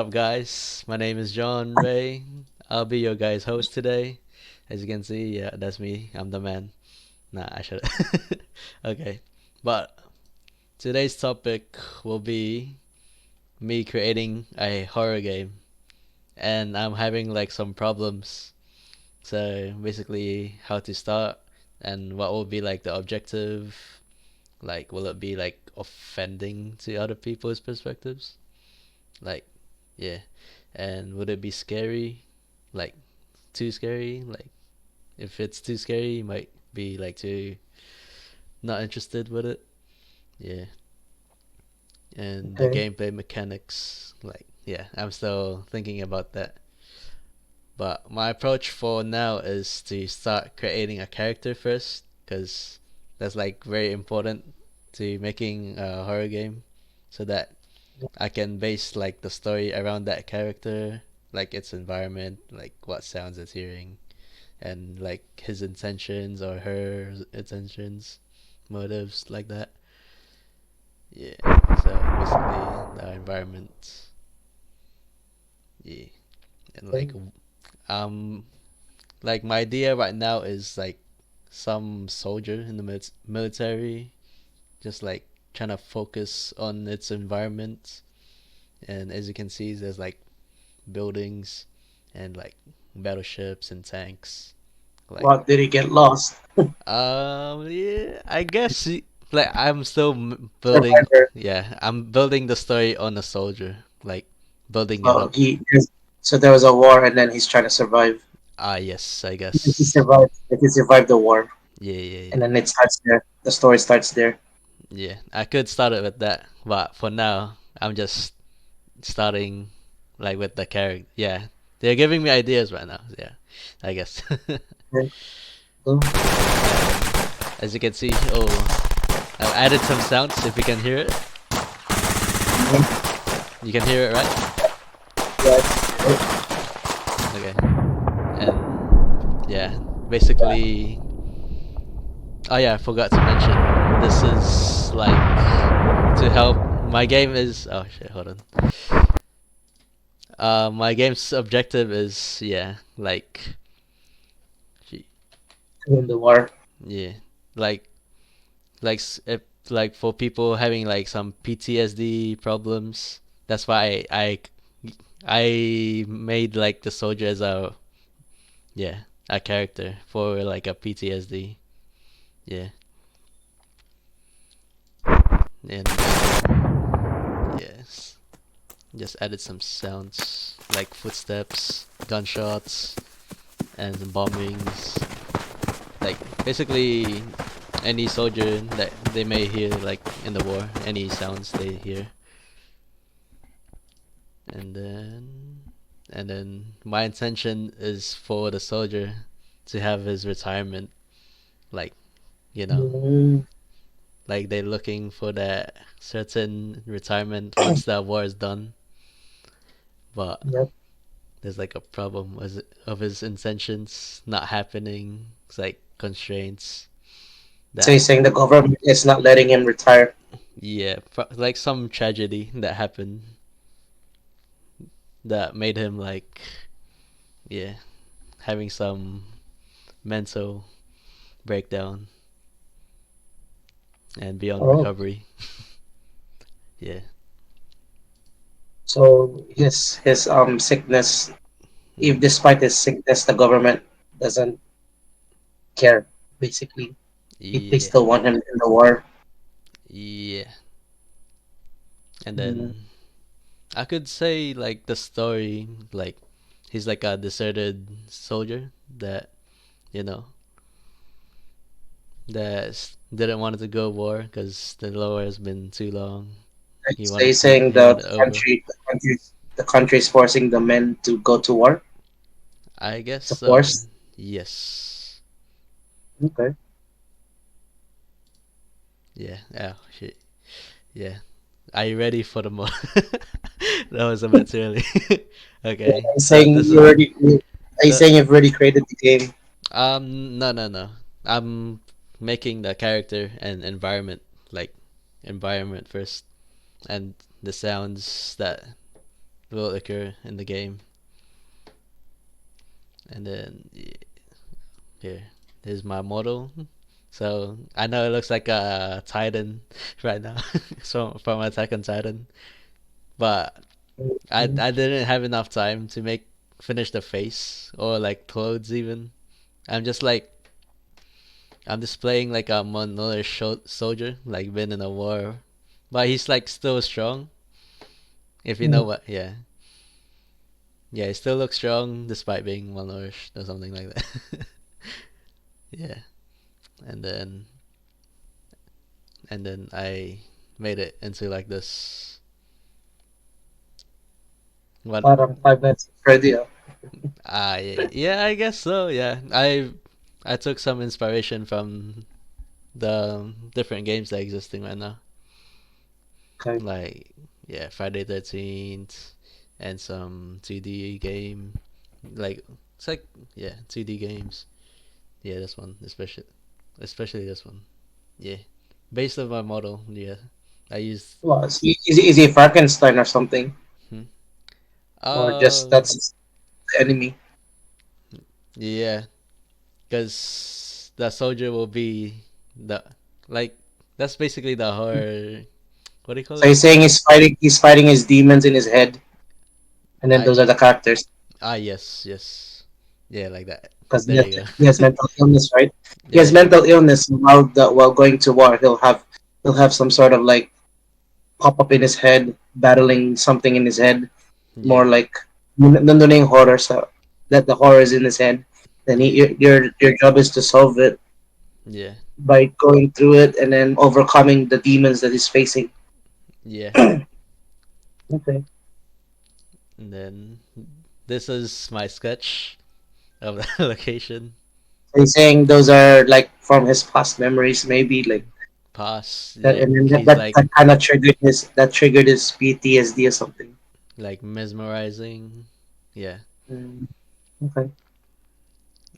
Up, guys? My name is John Ray. I'll be your guys' host today. As you can see, yeah, that's me. I'm the man. Nah, I should. Okay, but today's topic will be me creating a horror game, and I'm having like some problems. So basically, how to start and what will be like the objective. Like, will it be like offending to other people's perspectives? Like, yeah. And would it be scary? Like, too scary? Like, if it's too scary, you might be like too not interested with it. Yeah. And the Okay. gameplay mechanics, like, yeah, I'm still thinking about that. But my approach for now is to start creating a character first, because that's like very important to making a horror game, so that I can base like the story around that character, like its environment, like what sounds it's hearing, and like his intentions or her intentions, motives, like that. Yeah. So basically, the environment. Yeah, and um, like my idea right now is like some soldier in the military, just like trying to focus on its environment. And as you can see, there's like buildings and like battleships and tanks. Like, What did he get lost? yeah, I guess like I'm still building. Survivor. Yeah, I'm building the story on a soldier, like building it So up. so there was a war, and then he's trying to survive. Ah, yes, I If he guess. survived, if he survived the war, Yeah, yeah, and yeah, then it starts there. The story starts there. yeah. I could start it with that, but for now, I'm just starting like with the character. Yeah, they're giving me ideas right now. Yeah, I guess. Okay, cool. And as you can see, oh, I've added some sounds. If you can hear it, Mhm. you can hear it, right? Yes. Okay. And yeah, basically, oh yeah, I forgot to mention. This is like to help. My game is oh shit. Hold on. My game's objective is yeah, like To win the war. yeah, like if like for people having like some PTSD problems. That's why I made like the soldier as a yeah a character for like a PTSD. Yeah, and yes, just added some sounds like footsteps, gunshots, and bombings. Like basically any soldier that they may hear like in the war, any sounds they hear. And then my intention is for the soldier to have his retirement, like you know, Mm, like they're looking for that certain retirement once the war is done. But yep. there's like a problem of his intentions not happening. It's like constraints So that he's saying the government is not letting him retire. yeah, like some tragedy that happened that made him like yeah having some mental breakdown and beyond Oh, recovery. Yeah. so his sickness. If Mm. despite his sickness, the government doesn't care. Basically, if they Yeah. still want him in the war. Yeah. And Mm, then I could say like the story, like he's like a deserted soldier that you know that didn't want to go war because the war has been too long. He so he's wanted he saying he wanted it over. the country is forcing the men to go to war. I guess It's a so. force. Yes. Okay. Yeah. Oh shit. Yeah. Are you ready for the more? That was a bit too early. Okay. He's So saying this is he's the saying you've already created the game. no, no, no. I'm making the character and environment, like environment first, and the sounds that will occur in the game. And then here, here's my model. So I know it looks like a Titan right now, so from Attack on Titan, but I didn't have enough time to make finish the face or like clothes even. I'm just like I'm displaying like a another soldier like been in a war, but he's like still strong. If you know Mm. what, yeah, yeah, he still looks strong despite being malnourished or something like that. Yeah, and then and then I made it into like this. What? Parang 5 minutes ready. Yeah, I guess so. Yeah, I took some inspiration from the different games that are existing right now, Okay. like yeah, Friday 13th, and some 2D game, like it's like yeah, 2D games. Yeah, this one especially this one. Yeah, based on my model. Yeah, I used. Well, is he Frankenstein or something? Hmm? Or just Uh, that's the enemy? yeah, because the soldier will be the like that's basically the horror. What do you call So it? he's saying he's fighting his demons in his head, and then I those are the characters yes, yes, yeah, like that. because There you go. he has mental illness, right? He Yeah, has yeah, mental illness while going to war. He'll have some sort of like pop up in his head, battling something in his head, yeah, more like nandun na yung horror sa that the horror is in his head. Then your job is to solve it yeah, by going through it and then overcoming the demons that he's facing. yeah. Okay. And then this is my sketch of the location. So he's saying those are like from his past memories, maybe like Pass that, like and then he's like that kind of triggered his PTSD or something. mesmerizing. Yeah, Mm, okay.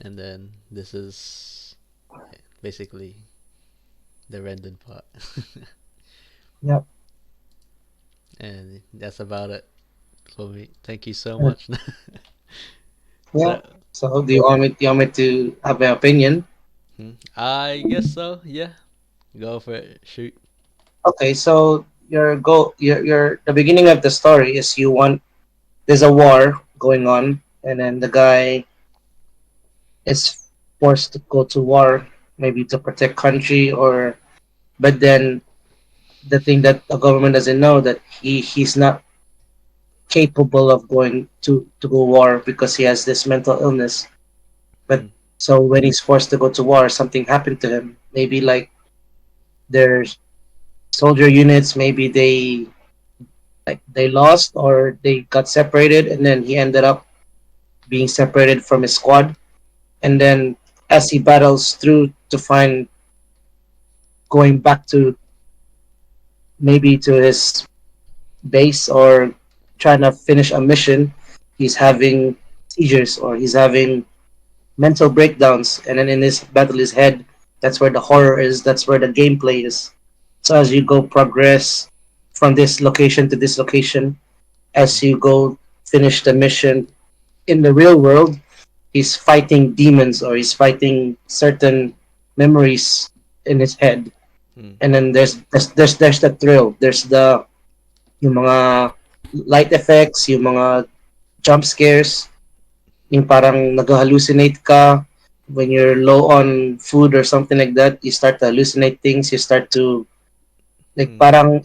and then this is basically the random part. Yep. And that's about it for me. Thank you so Mm, much. yeah. So, So do you want me to have an opinion? I guess so. Yeah, go for it. Shoot. Okay. So your the beginning of the story is there's a war going on, and then the guy is forced to go to war, maybe to protect country, or but then the thing that the government doesn't know that he's not capable of going to go war because he has this mental illness. But Hmm. so when he's forced to go to war, something happened to him. Maybe like there's soldier units, maybe they lost or they got separated, and then he ended up being separated from his squad. And then as he battles through to find going back to maybe to his base or trying to finish a mission, he's having seizures or he's having mental breakdowns. And then in his battle his head, that's where the horror is, that's where the gameplay is. So as you go progress from this location to this location, Hmm. as you go finish the mission in the real world, he's fighting demons or he's fighting certain memories in his head. Hmm. And then there's the thrill. There's yung mga light effects, yung mga jump scares, yung parang nag-hallucinate ka when you're low on food or something like that. You start to hallucinate things. You start to like Hmm. parang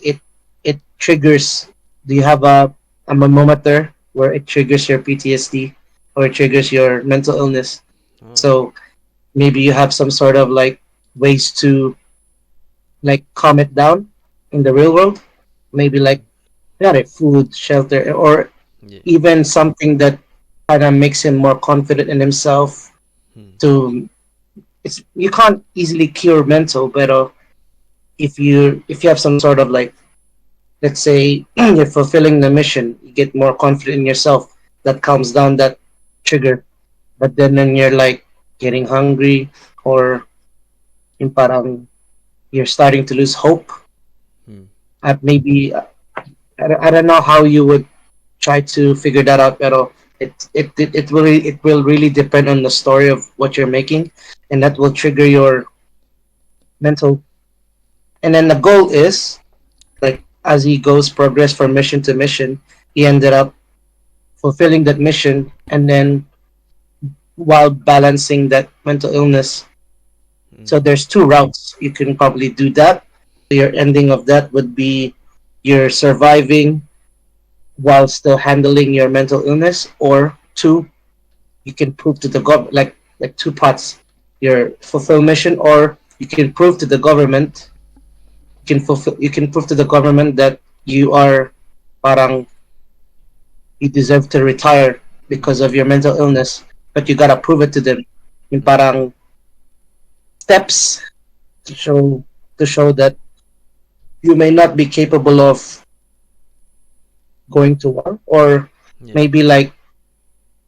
it triggers. Do you have a thermometer where it triggers your PTSD or it triggers your mental illness? Oh. So maybe you have some sort of like ways to like calm it down in the real world. Maybe Hmm. like yeah, like food, shelter, or Yeah. even something that kind of makes him more confident in himself. Hmm. To it's you can't easily cure mental, but if you have some sort of like let's say you're fulfilling the mission, you get more confident in yourself. That calms down that trigger. But then you're like getting hungry or in parang you're starting to lose hope. Hmm. Maybe I don't know how you would try to figure that out. Pero it will really depend on the story of what you're making, and that will trigger your mental. And then the goal is like as he goes progress from mission to mission, he ended up fulfilling that mission, and then while balancing that mental illness. Mm. So there's two routes you can probably do that. Your ending of that would be you're surviving while still handling your mental illness, or two, you can prove to the government like two parts. Your fulfill mission, or you can prove to the government you can prove to the government that you are parang you deserve to retire because Mm. of your mental illness, but you gotta prove it to them. Yung Mm. parang steps to show that you may not be capable of going to war, or Yeah. maybe like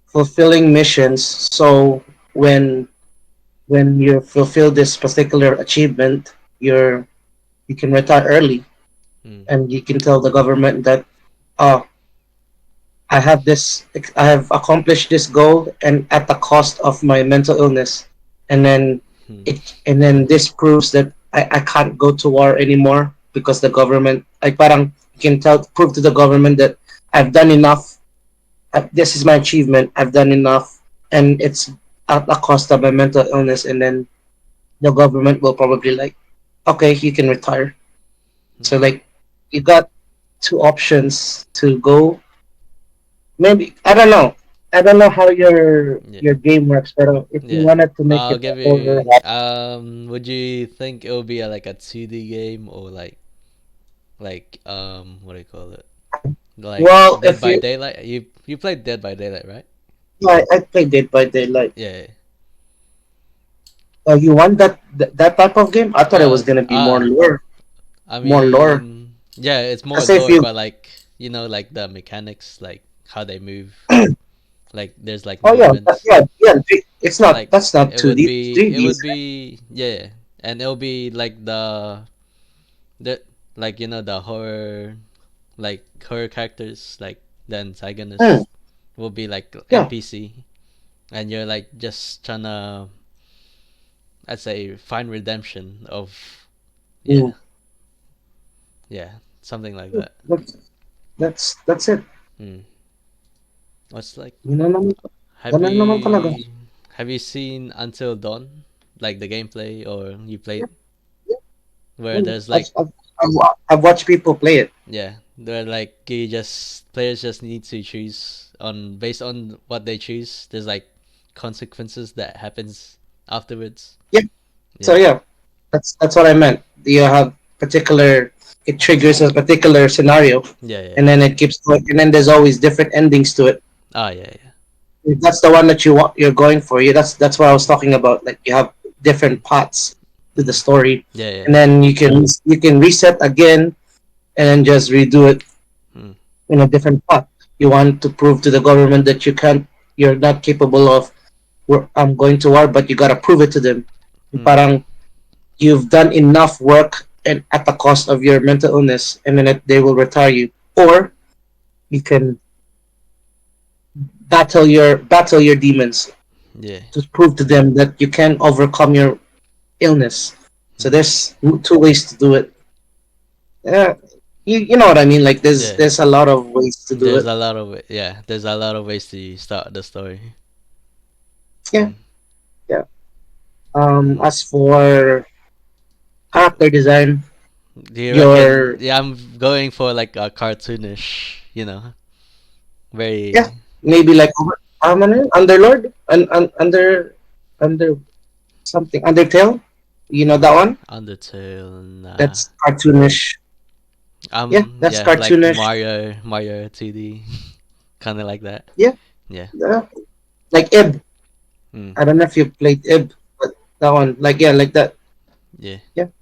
fulfilling missions. So when when you fulfill this particular achievement, you can retire early, Mm. and you can tell the government that, oh, I have accomplished this goal, and at the cost of my mental illness, and then Mm. this proves that I can't go to war anymore because the government, like parang you can prove to the government that I've done enough. This is my achievement. I've done enough, and it's at the cost of my mental illness. And then the government will probably like, okay, you can retire. So Mm. like, you got two options to go. Maybe I don't know how Yeah. your game works, but if you Yeah. wanted to make I'll it a give horror, you. Would you think it will be like a 2D game or what do you call it? Like well, Dead if by you Daylight. You played Dead by Daylight, right? I played Dead by Daylight. Yeah. You want that type of game? I thought it was Well, gonna be I more lore. mean, yeah, it's more Because if lore, you but like the mechanics, like how they move, like there's like Oh movements, it's not like that's not 2D, it's 3D. it would be, yeah, and it'll be like the like the horror characters, like the Hmm, antagonist will be like yeah. NPC, and you're like just trying to, I'd say, find redemption of, Hmm. yeah, yeah, something like that. That's that's it. Hmm. What's like, Yun na naman, have ganun naman talaga. you seen Until Dawn, like the gameplay, or you Yeah, played where yeah. there's like, I've watched people play it. yeah, they're like, you just players just need to choose on based on what they choose. There's like consequences that happens afterwards. Yeah. So Yeah, yeah, that's what I meant. You have particular it triggers a particular scenario, yeah, yeah, and yeah. then it keeps going, and then there's always different endings to it. Ah, yeah, yeah. If that's the one that you're going for. Yeah, that's what I was talking about. Like you have Mm, different parts to the mm. story, Yeah, and yeah. then you can reset again and then just redo it Mm, in a different path. You want to prove to the government that you're not capable of. I'm going to war, but you gotta prove it to them. mm, Parang you've done enough work and at the cost of your mental illness, and then they will retire you. Or you can battle your demons yeah. to prove to them that you can overcome your illness. So Mm, there's two ways to do it. Yeah, you know what I mean. Like yeah. there's a lot of ways to do There's it. a lot of there's a lot of ways to start the story. Yeah, Mm, yeah. mm. As for character design, Do you reckon? your Yeah, I'm going for like a cartoonish, yeah, very maybe like Underlord and under something Undertale. You know that one? Undertale. Nah. That's cartoonish. Yeah, that's Yeah, like cartoonish. Mario 2D, kind of like that. Yeah, Yeah. yeah. Like Ib. Mm, I don't know if you played Ib, but that one, like yeah, like that. yeah. Yeah.